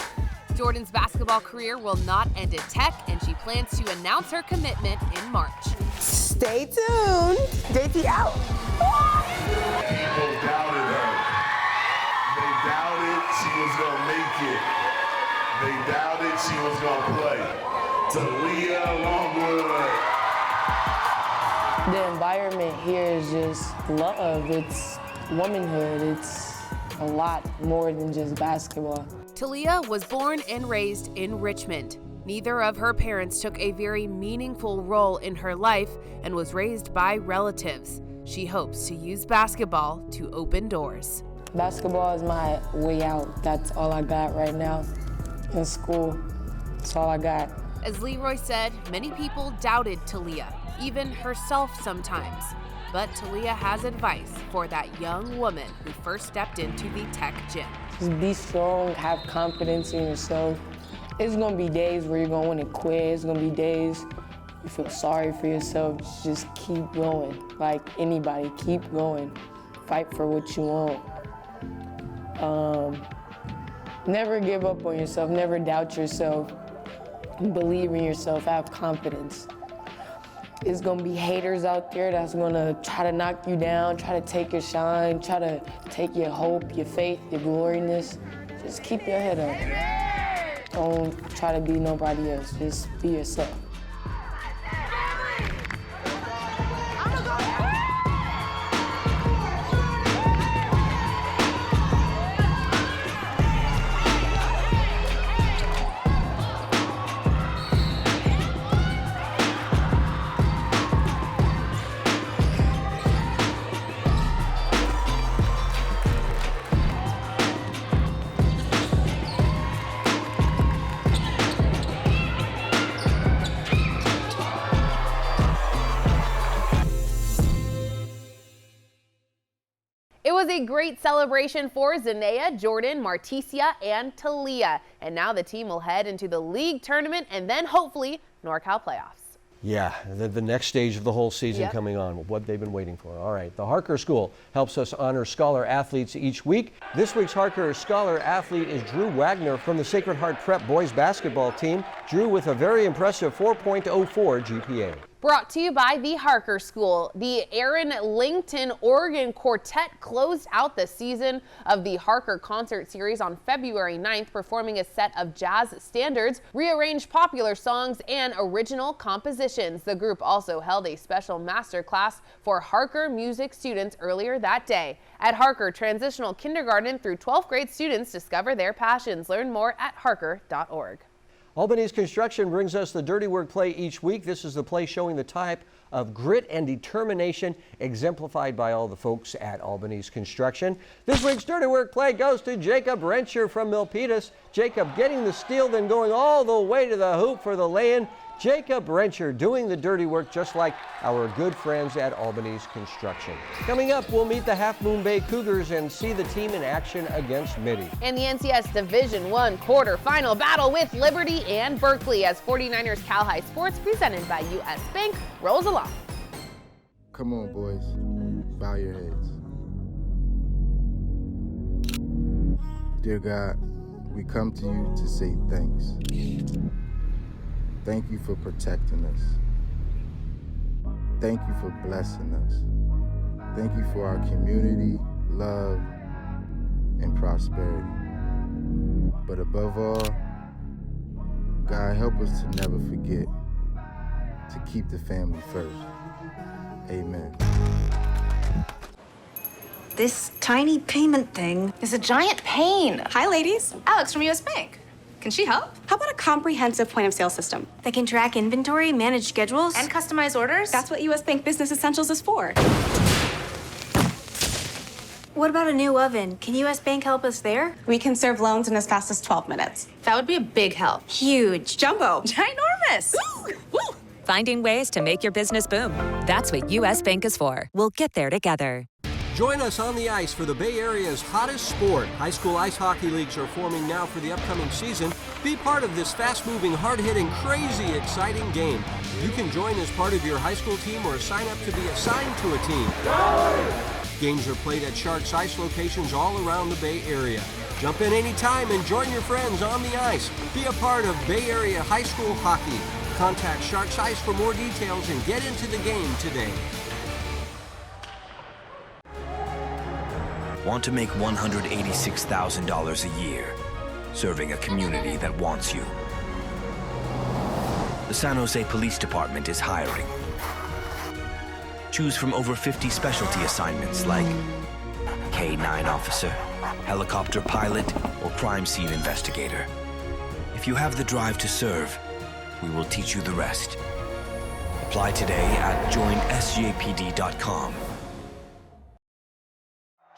Jordan's basketball career will not end at Tech, and she plans to announce her commitment in March. Stay tuned. JT out. People doubted her. They doubted she was going to make it. They doubted she was going to play. Talia Longwood. The environment here is just love. It's womanhood. It's a lot more than just basketball. Talia was born and raised in Richmond. Neither of her parents took a very meaningful role in her life and was raised by relatives. She hopes to use basketball to open doors. Basketball is my way out. That's all I got right now in school. That's all I got. As Leroy said, many people doubted Talia, even herself sometimes. But Talia has advice for that young woman who first stepped into the Tech gym. Just be strong, have confidence in yourself. It's gonna be days where you're gonna want to quit. It's gonna be days you feel sorry for yourself. Just keep going. Like anybody, keep going. Fight for what you want. Never give up on yourself, never doubt yourself. Believe in yourself, have confidence. There's gonna be haters out there that's gonna try to knock you down, try to take your shine, try to take your hope, your faith, your gloriness. Just keep your head up. Don't try to be nobody else, just be yourself. It was a great celebration for Zanea, Jordan, Marticia, and Talia. And now the team will head into the league tournament and then hopefully NorCal playoffs. Yeah, the next stage of the whole season coming on, what they've been waiting for. All right, the Harker School helps us honor scholar athletes each week. This week's Harker Scholar athlete is Drew Wagner from the Sacred Heart Prep boys basketball team. Drew with a very impressive 4.04 GPA. Brought to you by the Harker School. The Aaron Langton Oregon Quartet closed out the season of the Harker Concert Series on February 9th, performing a set of jazz standards, rearranged popular songs, and original compositions. The group also held a special master class for Harker music students earlier that day. At Harker, transitional kindergarten through 12th grade students discover their passions. Learn more at harker.org. Albany's Construction brings us the Dirty Work play each week. This is the play showing the type of grit and determination exemplified by all the folks at Albany's Construction. This week's Dirty Work play goes to Jacob Rencher from Milpitas. Jacob getting the steal, then going all the way to the hoop for the lay-in. Jacob Rencher doing the dirty work just like our good friends at Albany's Construction. Coming up, we'll meet the Half Moon Bay Cougars and see the team in action against Midi. And the NCS Division I quarterfinal battle with Liberty and Berkeley as 49ers Cal High Sports presented by U.S. Bank rolls along. Come on, boys. Bow your heads. Dear God, we come to you to say thanks. Thank you for protecting us. Thank you for blessing us. Thank you for our community, love, and prosperity. But above all, God, help us to never forget to keep the family first. Amen. This tiny payment thing is a giant pain. Hi, ladies. Alex from U.S. Bank. Can she help? How about a comprehensive point-of-sale system? That can track inventory, manage schedules, And customize orders? That's what U.S. Bank Business Essentials is for. What about a new oven? Can U.S. Bank help us there? We can serve loans in as fast as 12 minutes. That would be a big help. Huge. Jumbo. Ginormous. Finding ways to make your business boom. That's what U.S. Bank is for. We'll get there together. Join us on the ice for the Bay Area's hottest sport. High school ice hockey leagues are forming now for the upcoming season. Be part of this fast-moving, hard-hitting, crazy, exciting game. You can join as part of your high school team or sign up to be assigned to a team. Games are played at Sharks Ice locations all around the Bay Area. Jump in anytime and join your friends on the ice. Be a part of Bay Area high school hockey. Contact Sharks Ice for more details and get into the game today. Want to make $186,000 a year, serving a community that wants you. The San Jose Police Department is hiring. Choose from over 50 specialty assignments like K-9 officer, helicopter pilot, or crime scene investigator. If you have the drive to serve, we will teach you the rest. Apply today at joinsjpd.com.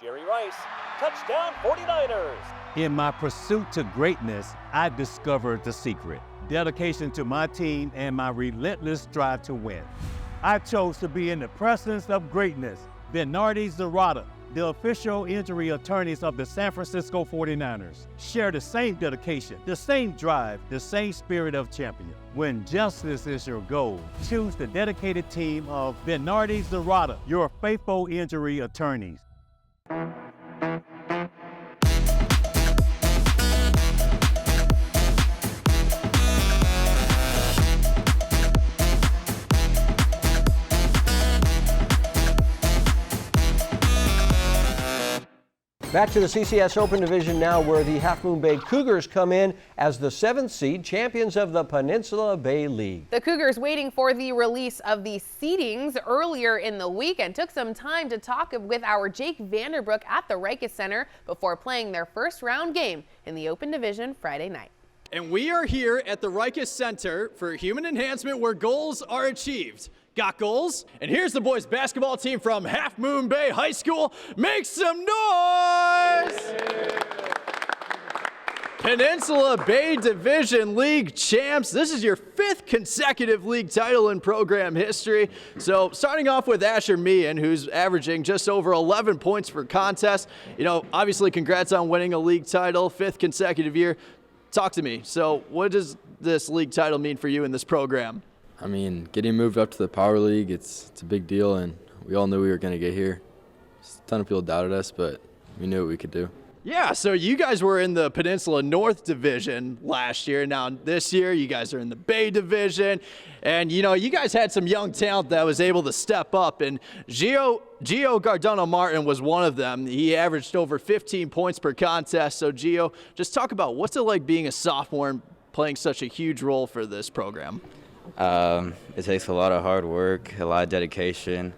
Jerry Rice, touchdown 49ers. In my pursuit to greatness, I discovered the secret. Dedication to my team and my relentless drive to win. I chose to be in the presence of greatness. Bernardi Zarata, the official injury attorneys of the San Francisco 49ers, share the same dedication, the same drive, the same spirit of champion. When justice is your goal, choose the dedicated team of Bernardi Zarata, your faithful injury attorneys. Back to the CCS Open Division now, where the Half Moon Bay Cougars come in as the 7th seed, champions of the Peninsula Bay League. The Cougars waiting for the release of the seedings earlier in the week and took some time to talk with our Jake Vanderbrook at the Rikus Center before playing their first round game in the Open Division Friday night. And we are here at the Rikus Center for Human Enhancement, where goals are achieved. Got goals? And here's the boys basketball team from Half Moon Bay High School. Make some noise! Peninsula Bay Division League champs. This is your 5th consecutive league title in program history. So starting off with Asher Meehan, who's averaging just over 11 points per contest. You know, obviously congrats on winning a league title, 5th consecutive year. Talk to me. So what does this league title mean for you in this program? I mean, getting moved up to the Power League, it's a big deal, and we all knew we were going to get here. A ton of people doubted us, but we knew what we could do. Yeah, so you guys were in the Peninsula North Division last year. Now this year, you guys are in the Bay Division. And, you know, you guys had some young talent that was able to step up. And Gio Gardano Martin was one of them. He averaged over 15 points per contest. So, Gio, just talk about what's it like being a sophomore and playing such a huge role for this program? It takes a lot of hard work, a lot of dedication,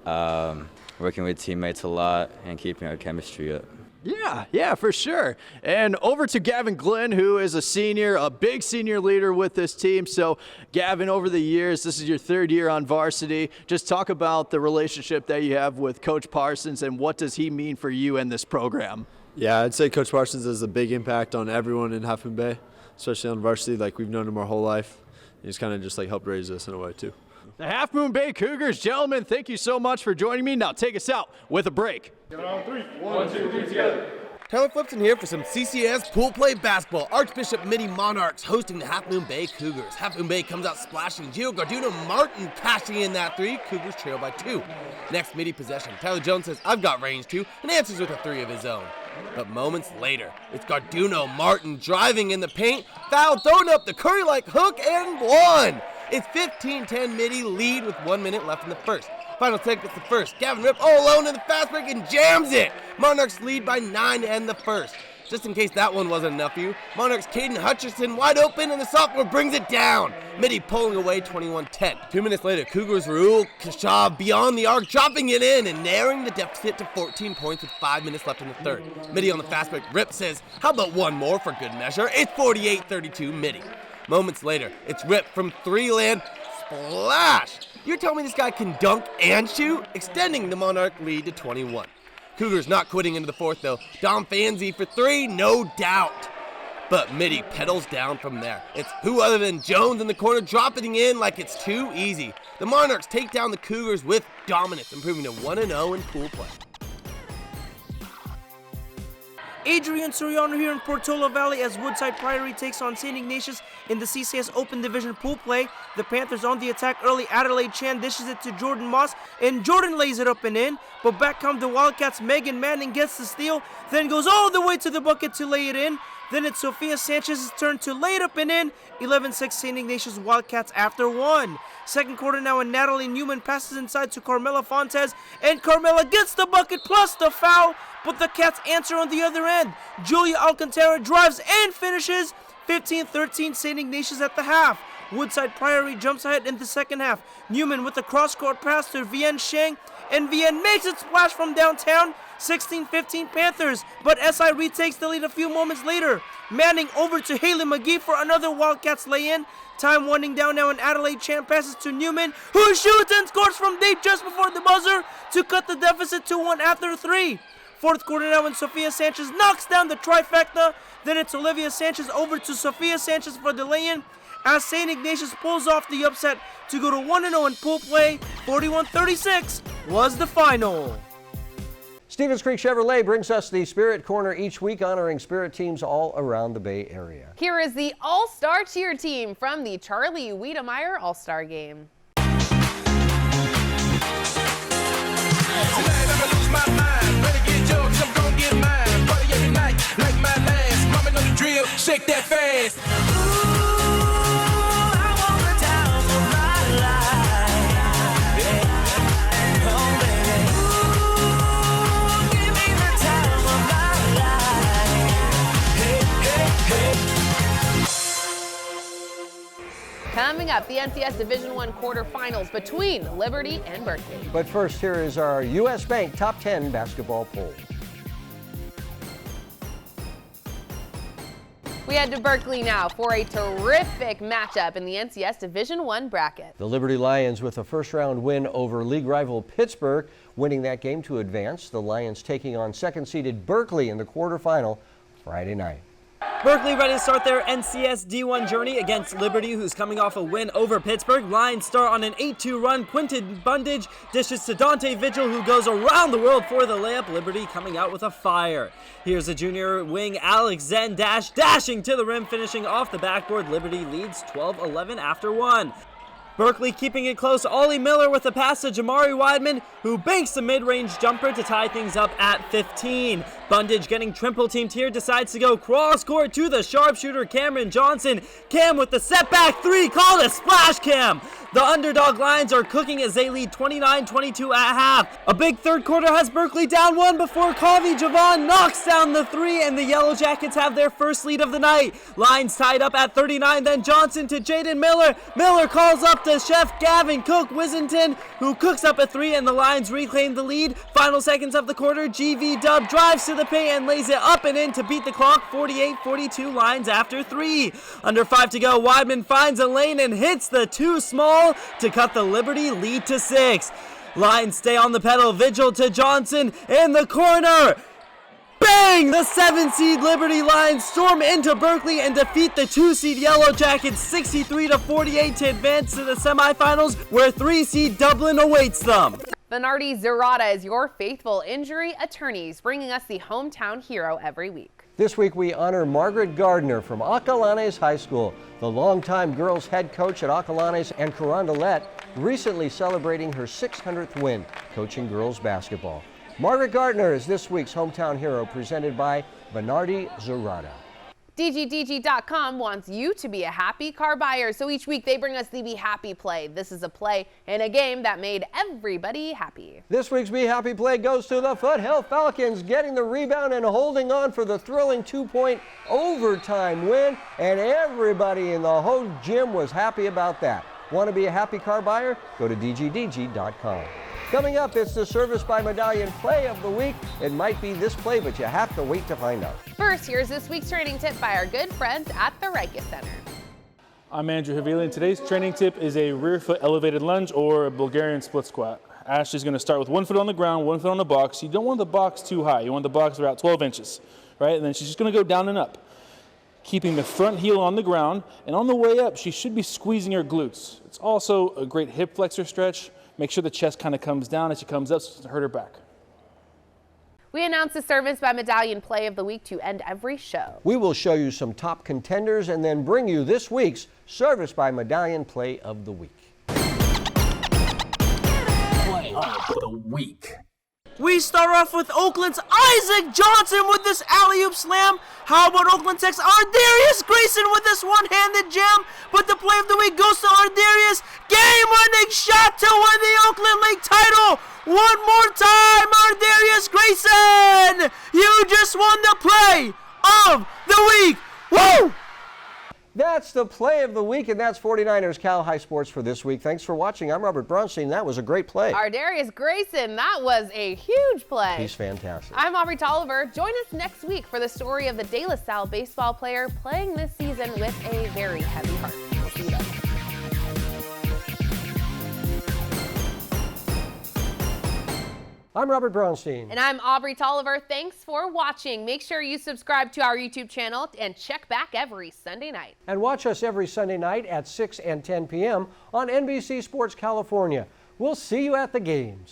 working with teammates a lot, and keeping our chemistry up. Yeah, for sure. And over to Gavin Glenn, who is a senior, a big senior leader with this team. So, Gavin, over the years, this is your 3rd year on varsity. Just talk about the relationship that you have with Coach Parsons and what does he mean for you and this program? Yeah, I'd say Coach Parsons has a big impact on everyone in Half Moon Bay, especially on varsity. Like, we've known him our whole life. He's kind of just like helped raise us in a way, too. The Half Moon Bay Cougars, gentlemen, thank you so much for joining me. Now take us out with a break. On 3. 1, 2, 3, together. Tyler Flipson here for some CCS pool play basketball. Archbishop Midi Monarchs hosting the Half Moon Bay Cougars. Half Moon Bay comes out splashing. Gio Gardano Martin cashing in that 3. Cougars trail by 2. Next Midi possession. Tyler Jones says, "I've got range too," and answers with a 3 of his own. But moments later, it's Gardano Martin driving in the paint, foul thrown up the Curry-like hook, and one. It's 15-10 Midi lead with 1 minute left in the first. Final take gets the first. Gavin Rip all alone in the fast break and jams it. Monarchs lead by 9 to end the first. Just in case that one wasn't enough for you, Monarchs' Caden Hutcherson wide open and the sophomore brings it down. Midi pulling away 21-10. 2 minutes later, Cougars Raul Kashav beyond the arc, dropping it in and narrowing the deficit to 14 points with 5 minutes left in the third. Midi on the fast break. Rip says, "How about one more for good measure?" It's 48-32 Midi. Moments later, it's Rip from 3 land. Splash! You're telling me this guy can dunk and shoot? Extending the Monarch lead to 21. Cougars not quitting into the fourth though. Dom Fanzi for 3, no doubt. But Midi pedals down from there. It's who other than Jones in the corner dropping in like it's too easy. The Monarchs take down the Cougars with dominance, improving to 1-0 in pool play. Adrian Soriano here in Portola Valley as Woodside Priory takes on St. Ignatius in the CCS Open Division pool play. The Panthers on the attack early. Adelaide Chan dishes it to Jordan Moss, and Jordan lays it up and in. But back come the Wildcats. Megan Manning gets the steal, then goes all the way to the bucket to lay it in. Then it's Sophia Sanchez's turn to lay it up and in. 11-6 St. Ignatius Wildcats after 1. Second quarter now, and Natalie Newman passes inside to Carmela Fontes, and Carmela gets the bucket plus the foul, but the Cats answer on the other end. Julia Alcantara drives and finishes. 15-13 St. Ignatius at the half. Woodside Priory jumps ahead in the second half. Newman with the cross-court pass to Vienne Sheng, and Vienne makes it splash from downtown. 16-15 Panthers, but SI retakes the lead a few moments later. Manning over to Haley McGee for another Wildcats lay-in. Time winding down now, and Adelaide Chan passes to Newman, who shoots and scores from deep just before the buzzer to cut the deficit to 1 after 3. Fourth quarter now, and Sophia Sanchez knocks down the trifecta. Then it's Olivia Sanchez over to Sophia Sanchez for the lay-in, as St. Ignatius pulls off the upset to go to 1-0 in pool play. 41-36 was the final. Stevens Creek Chevrolet brings us the Spirit Corner each week, honoring Spirit teams all around the Bay Area. Here is the All-Star Cheer Team from the Charlie Wiedemeyer All-Star Game. Shake that fast. Coming up, the NCS Division I quarterfinals between Liberty and Berkeley. But first, here is our U.S. Bank Top 10 basketball poll. We head to Berkeley now for a terrific matchup in the NCS Division I bracket. The Liberty Lions with a first-round win over league rival Pittsburgh, winning that game to advance. The Lions taking on second-seeded Berkeley in the quarterfinal Friday night. Berkeley ready to start their NCS D1 journey against Liberty, who's coming off a win over Pittsburgh. Lions start on an 8-2 run. Quinton Bundage dishes to Dante Vigil, who goes around the world for the layup. Liberty coming out with a fire. Here's a junior wing, Alex Zen dashing to the rim, finishing off the backboard. Liberty leads 12-11 after one. Berkeley keeping it close. Ollie Miller with a pass to Jamari Weidman, who banks a mid-range jumper to tie things up at 15. Bundage getting triple teamed here, decides to go cross court to the sharpshooter Cameron Johnson. Cam with the setback three, called a splash cam. The underdog Lions are cooking as they lead 29-22 at half. A big third quarter has Berkeley down one before Covey Javon knocks down the three, and the Yellow Jackets have their first lead of the night. Lions tied up at 39, then Johnson to Jaden Miller. Miller calls up to Chef Gavin Cook Wissington, who cooks up a three, and the Lions reclaim the lead. Final seconds of the quarter, GV Dub drives to the paint and lays it up and in to beat the clock. 48-42 Lions after three. Under 5 to go, Weidman finds a lane and hits the too small to cut the Liberty lead to 6. Lions stay on the pedal. Vigil to Johnson in the corner. Bang! The 7-seed Liberty Lions storm into Berkeley and defeat the 2-seed Yellow Jackets 63-48 to advance to the semifinals, where 3-seed Dublin awaits them. Bernardi Zerata is your faithful injury attorneys, bringing us the hometown hero every week. This week we honor Margaret Gardner from Acalanes High School, the longtime girls head coach at Acalanes and Carondelet, recently celebrating her 600th win coaching girls basketball. Margaret Gardner is this week's hometown hero, presented by Bernardi Zerata. DGDG.com wants you to be a happy car buyer, so each week they bring us the Be Happy play. This is a play in a game that made everybody happy. This week's Be Happy play goes to the Foothill Falcons, getting the rebound and holding on for the thrilling 2-point overtime win, and everybody in the whole gym was happy about that. Want to be a happy car buyer? Go to DGDG.com. Coming up, it's the Service by Medallion play of the week. It might be this play, but you have to wait to find out. First, here's this week's training tip by our good friends at the Riker Center. I'm Andrew Havili, and today's training tip is a rear foot elevated lunge or a Bulgarian split squat. Ashley's going to start with 1 foot on the ground, 1 foot on the box. You don't want the box too high. You want the box about 12 inches, right? And then she's just going to go down and up, keeping the front heel on the ground. And on the way up, she should be squeezing her glutes. It's also a great hip flexor stretch. Make sure the chest kind of comes down as she comes up so it doesn't hurt her back. We announce the Service by Medallion play of the week to end every show. We will show you some top contenders and then bring you this week's Service by Medallion play of the week. Play of the week. We start off with Oakland's Isaac Johnson with this alley-oop slam. How about Oakland Tech's Ardarius Grayson with this one-handed jam? But the play of the week goes to Ardarius. Game-winning shot to win the Oakland League title. One more time, Ardarius Grayson. You just won the play of the week. Woo! That's the play of the week, and that's 49ers Cal High Sports for this week. Thanks for watching. I'm Robert Bronstein. That was a great play. Ardarius Grayson, that was a huge play. He's fantastic. I'm Aubrey Tolliver. Join us next week for the story of the De La Salle baseball player playing this season with a very heavy heart. We'll see you then. I'm Robert Bronstein. And I'm Aubrey Tolliver. Thanks for watching. Make sure you subscribe to our YouTube channel and check back every Sunday night. And watch us every Sunday night at 6 and 10 p.m. on NBC Sports California. We'll see you at the games.